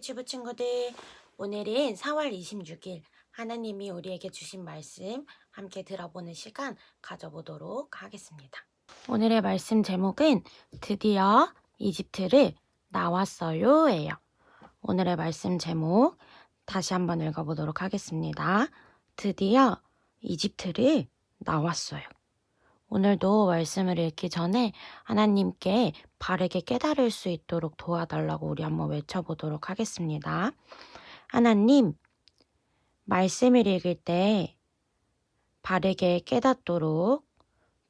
유튜브 친구들, 오늘은 4월 26일 하나님이 우리에게 주신 말씀 함께 들어보는 시간 가져보도록 하겠습니다. 오늘의 말씀 제목은 드디어 이집트를 나왔어요 예요. 오늘의 말씀 제목 다시 한번 읽어보도록 하겠습니다. 드디어 이집트를 나왔어요. 오늘도 말씀을 읽기 전에 하나님께 바르게 깨달을 수 있도록 도와달라고 우리 한번 외쳐보도록 하겠습니다. 하나님, 말씀을 읽을 때 바르게 깨닫도록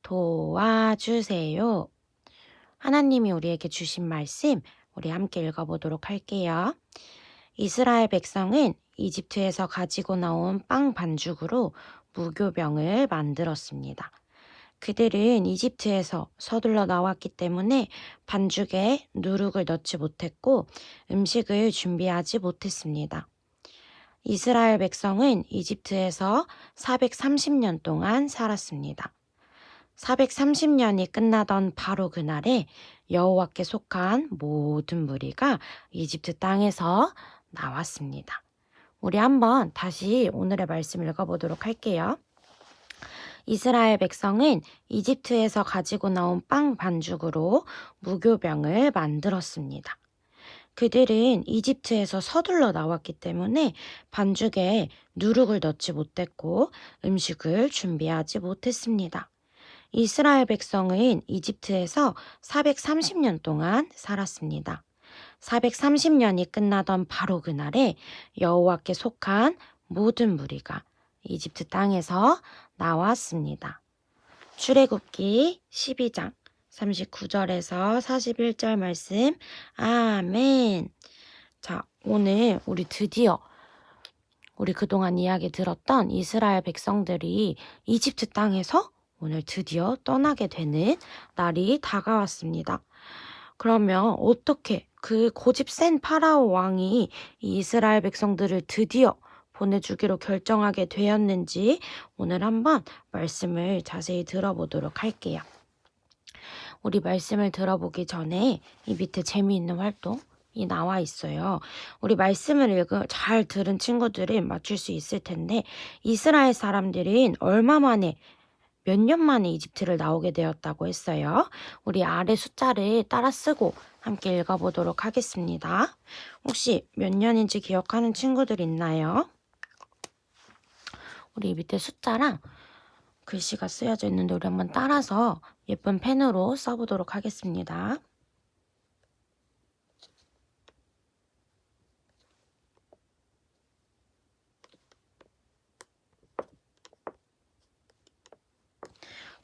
도와주세요. 하나님이 우리에게 주신 말씀, 우리 함께 읽어보도록 할게요. 이스라엘 백성은 이집트에서 가지고 나온 빵 반죽으로 무교병을 만들었습니다. 그들은 이집트에서 서둘러 나왔기 때문에 반죽에 누룩을 넣지 못했고 음식을 준비하지 못했습니다. 이스라엘 백성은 이집트에서 430년 동안 살았습니다. 430년이 끝나던 바로 그날에 여호와께 속한 모든 무리가 이집트 땅에서 나왔습니다. 우리 한번 다시 오늘의 말씀 읽어보도록 할게요. 이스라엘 백성은 이집트에서 가지고 나온 빵 반죽으로 무교병을 만들었습니다. 그들은 이집트에서 서둘러 나왔기 때문에 반죽에 누룩을 넣지 못했고 음식을 준비하지 못했습니다. 이스라엘 백성은 이집트에서 430년 동안 살았습니다. 430년이 끝나던 바로 그날에 여호와께 속한 모든 무리가 이집트 땅에서 나왔습니다. 출애굽기 12장 39절에서 41절 말씀. 아멘. 자, 오늘 우리 드디어 우리 그동안 이야기 들었던 이스라엘 백성들이 이집트 땅에서 오늘 드디어 떠나게 되는 날이 다가왔습니다. 그러면 어떻게 그 고집 센 파라오 왕이 이 이스라엘 백성들을 드디어 보내주기로 결정하게 되었는지 오늘 한번 말씀을 자세히 들어보도록 할게요. 우리 말씀을 들어보기 전에 이 밑에 재미있는 활동이 나와 있어요. 우리 말씀을 잘 들은 친구들은 맞출 수 있을 텐데 이스라엘 사람들은 몇 년 만에 이집트를 나오게 되었다고 했어요. 우리 아래 숫자를 따라 쓰고 함께 읽어보도록 하겠습니다. 혹시 몇 년인지 기억하는 친구들 있나요? 우리 밑에 숫자랑 글씨가 쓰여져 있는데 우리 한번 따라서 예쁜 펜으로 써보도록 하겠습니다.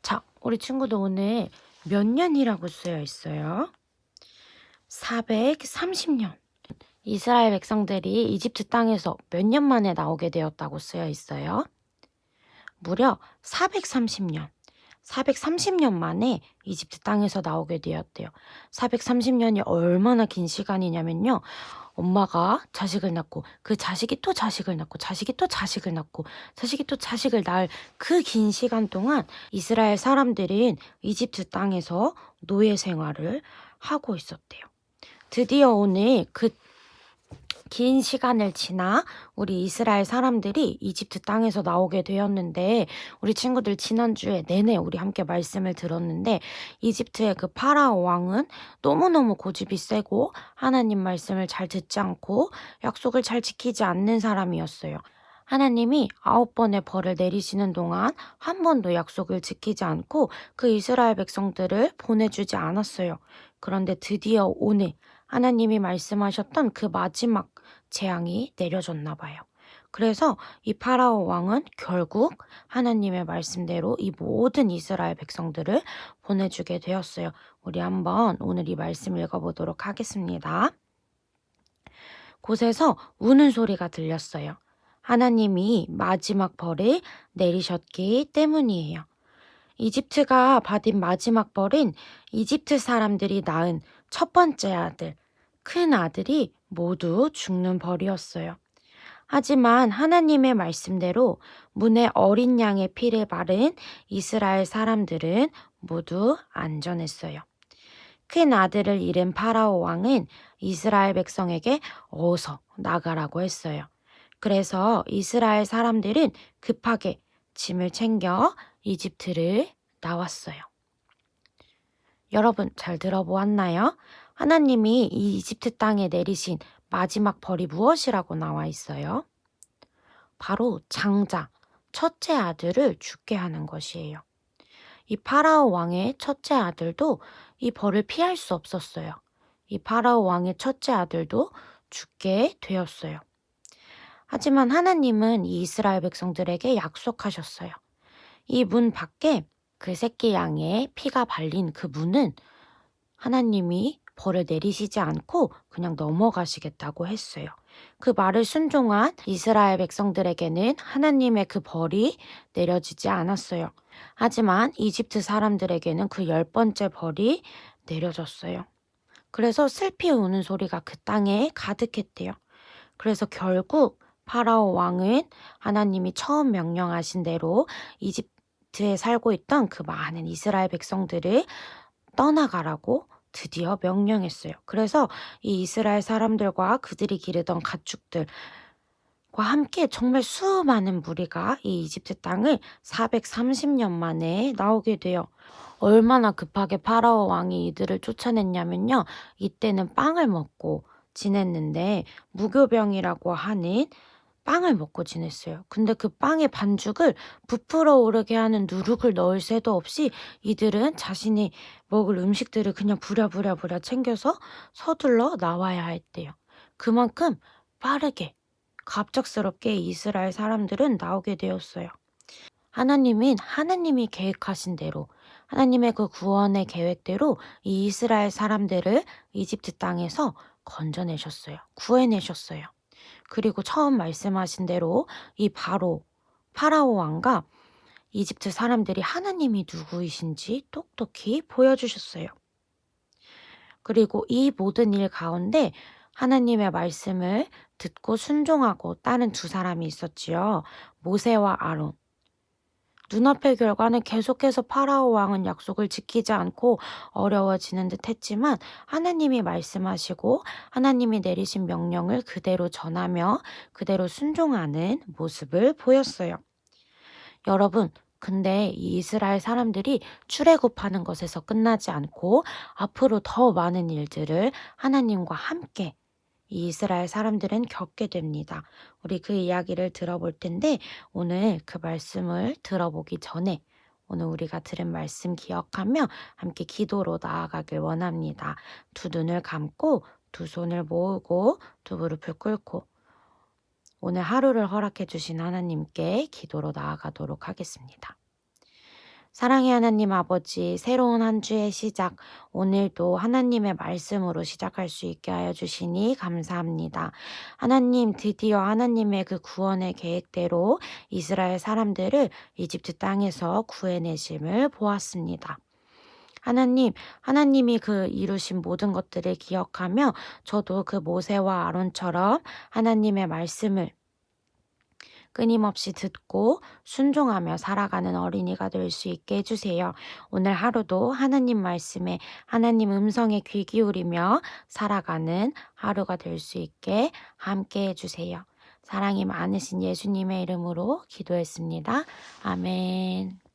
자, 우리 친구도 오늘 몇 년이라고 쓰여 있어요? 430년. 이스라엘 백성들이 이집트 땅에서 몇 년 만에 나오게 되었다고 쓰여 있어요? 무려 430년. 430년 만에 이집트 땅에서 나오게 되었대요. 430년이 얼마나 긴 시간이냐면요. 엄마가 자식을 낳고 그 자식이 또 자식을 낳고 자식이 또 자식을 낳고 자식이 또 자식을 낳을 그 긴 시간 동안 이스라엘 사람들은 이집트 땅에서 노예 생활을 하고 있었대요. 드디어 오늘 그 긴 시간을 지나 우리 이스라엘 사람들이 이집트 땅에서 나오게 되었는데 우리 친구들 지난주에 내내 우리 함께 말씀을 들었는데 이집트의 그 파라오 왕은 너무너무 고집이 세고 하나님 말씀을 잘 듣지 않고 약속을 잘 지키지 않는 사람이었어요. 하나님이 9번의 벌을 내리시는 동안 한 번도 약속을 지키지 않고 그 이스라엘 백성들을 보내주지 않았어요. 그런데 드디어 오늘 하나님이 말씀하셨던 그 마지막 재앙이 내려졌나 봐요. 그래서 이 파라오 왕은 결국 하나님의 말씀대로 이 모든 이스라엘 백성들을 보내주게 되었어요. 우리 한번 오늘 이 말씀 읽어보도록 하겠습니다. 곳에서 우는 소리가 들렸어요. 하나님이 마지막 벌을 내리셨기 때문이에요. 이집트가 받은 마지막 벌은 이집트 사람들이 낳은 첫 번째 아들, 큰 아들이 모두 죽는 벌이었어요. 하지만 하나님의 말씀대로 문에 어린 양의 피를 바른 이스라엘 사람들은 모두 안전했어요. 큰 아들을 잃은 파라오 왕은 이스라엘 백성에게 어서 나가라고 했어요. 그래서 이스라엘 사람들은 급하게 짐을 챙겨 이집트를 나왔어요. 여러분 잘 들어보았나요? 하나님이 이 이집트 땅에 내리신 마지막 벌이 무엇이라고 나와 있어요? 바로 장자, 첫째 아들을 죽게 하는 것이에요. 이 파라오 왕의 첫째 아들도 이 벌을 피할 수 없었어요. 이 파라오 왕의 첫째 아들도 죽게 되었어요. 하지만 하나님은 이 이스라엘 백성들에게 약속하셨어요. 이 문 밖에 그 새끼 양의 피가 발린 그 문은 하나님이 벌을 내리시지 않고 그냥 넘어가시겠다고 했어요. 그 말을 순종한 이스라엘 백성들에게는 하나님의 그 벌이 내려지지 않았어요. 하지만 이집트 사람들에게는 그 10번째 벌이 내려졌어요. 그래서 슬피 우는 소리가 그 땅에 가득했대요. 그래서 결국 파라오 왕은 하나님이 처음 명령하신 대로 이집트에 살고 있던 그 많은 이스라엘 백성들을 떠나가라고 드디어 명령했어요. 그래서 이 이스라엘 사람들과 그들이 기르던 가축들과 함께 정말 수많은 무리가 이 이집트 땅을 430년 만에 나오게 돼요. 얼마나 급하게 파라오 왕이 이들을 쫓아냈냐면요. 이때는 빵을 먹고 지냈는데 무교병이라고 하는 빵을 먹고 지냈어요. 근데 그 빵의 반죽을 부풀어 오르게 하는 누룩을 넣을 새도 없이 이들은 자신이 먹을 음식들을 그냥 부랴부랴 챙겨서 서둘러 나와야 했대요. 그만큼 빠르게 갑작스럽게 이스라엘 사람들은 나오게 되었어요. 하나님은 하나님이 계획하신 대로 하나님의 그 구원의 계획대로 이 이스라엘 사람들을 이집트 땅에서 건져내셨어요. 구해내셨어요. 그리고 처음 말씀하신 대로 이 파라오 왕과 이집트 사람들이 하나님이 누구이신지 똑똑히 보여주셨어요. 그리고 이 모든 일 가운데 하나님의 말씀을 듣고 순종하고 따른 두 사람이 있었지요. 모세와 아론. 눈앞의 결과는 계속해서 파라오 왕은 약속을 지키지 않고 어려워지는 듯 했지만 하나님이 말씀하시고 하나님이 내리신 명령을 그대로 전하며 그대로 순종하는 모습을 보였어요. 여러분, 근데 이 이스라엘 사람들이 출애굽하는 것에서 끝나지 않고 앞으로 더 많은 일들을 하나님과 함께 이 이스라엘 사람들은 겪게 됩니다. 우리 그 이야기를 들어볼 텐데 오늘 그 말씀을 들어보기 전에 오늘 우리가 들은 말씀 기억하며 함께 기도로 나아가길 원합니다. 두 눈을 감고 두 손을 모으고 두 무릎을 꿇고 오늘 하루를 허락해 주신 하나님께 기도로 나아가도록 하겠습니다. 사랑의 하나님 아버지, 새로운 한 주의 시작, 오늘도 하나님의 말씀으로 시작할 수 있게 하여 주시니 감사합니다. 하나님, 드디어 하나님의 그 구원의 계획대로 이스라엘 사람들을 이집트 땅에서 구해내심을 보았습니다. 하나님, 하나님이 그 이루신 모든 것들을 기억하며 저도 그 모세와 아론처럼 하나님의 말씀을 끊임없이 듣고 순종하며 살아가는 어린이가 될 수 있게 해주세요. 오늘 하루도 하나님 말씀에 하나님 음성에 귀 기울이며 살아가는 하루가 될 수 있게 함께 해주세요. 사랑이 많으신 예수님의 이름으로 기도했습니다. 아멘.